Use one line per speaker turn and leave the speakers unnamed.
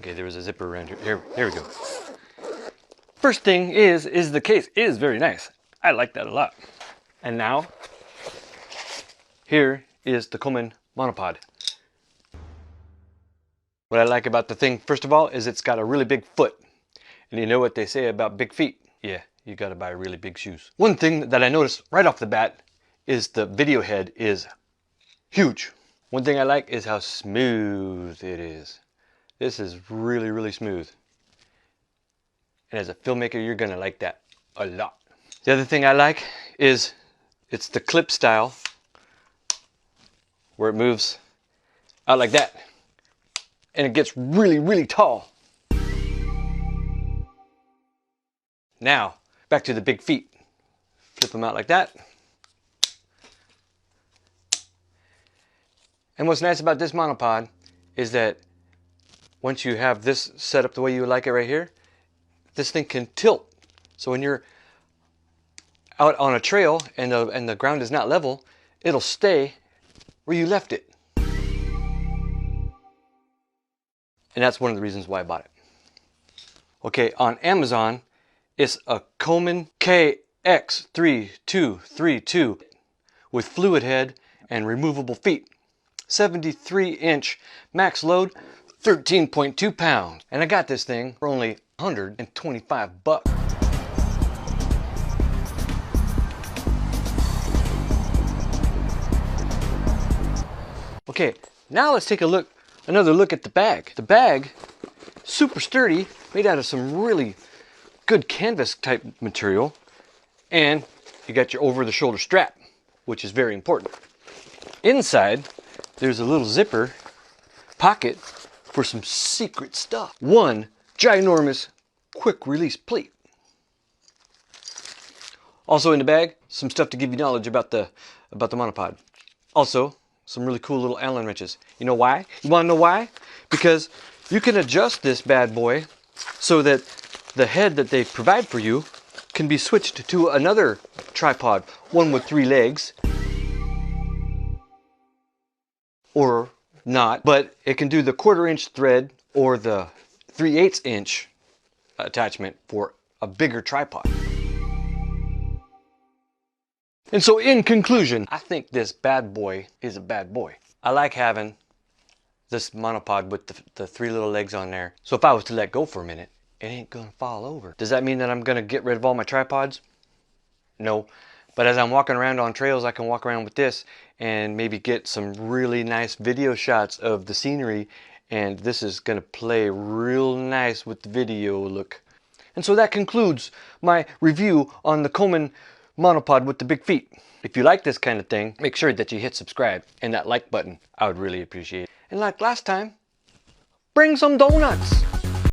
Okay, there was a zipper around here. Here we go. First thing is the case is very nice. I like that a lot. And now, here is the COMAN Monopod. What I like about the thing, first of all, is it's got a really big foot. And you know what they say about big feet? Yeah, you gotta buy really big shoes. One thing that I noticed right off the bat is the video head is huge. One thing I like is how smooth it is. This is really, really smooth. And as a filmmaker, you're gonna like that a lot. The other thing I like is it's the clip style where it moves out like that. And it gets really, really tall. Now, back to the big feet. Flip them out like that. And what's nice about this monopod is that once you have this set up the way you like it right here, this thing can tilt. So when you're out on a trail and the ground is not level, it'll stay where you left it. And that's one of the reasons why I bought it. Okay, on Amazon, it's a COMAN KX3232 with fluid head and removable feet. 73-inch max load, 13.2 pounds. And I got this thing for only $125. Okay, now let's take another look at the bag. The bag, super sturdy, made out of some really good canvas type material. And you got your over-the-shoulder strap, which is very important. Inside, there's a little zipper pocket for some secret stuff. One ginormous quick release plate. Also in the bag, some stuff to give you knowledge about the monopod. Also, some really cool little Allen wrenches. You know why? You want to know why? Because you can adjust this bad boy so that the head that they provide for you can be switched to another tripod, one with 3 legs, or not, but it can do the 1/4 inch thread or the 3/8 inch attachment for a bigger tripod. And so in conclusion, I think this bad boy is a bad boy. I like having this monopod with the 3 little legs on there. So if I was to let go for a minute, it ain't gonna fall over. Does that mean that I'm gonna get rid of all my tripods? No. But as I'm walking around on trails, I can walk around with this and maybe get some really nice video shots of the scenery. And this is gonna play real nice with the video look. And so that concludes my review on the COMAN monopod with the big feet. If you like this kind of thing, make sure that you hit subscribe and that like button. I would really appreciate it. And like last time, bring some donuts.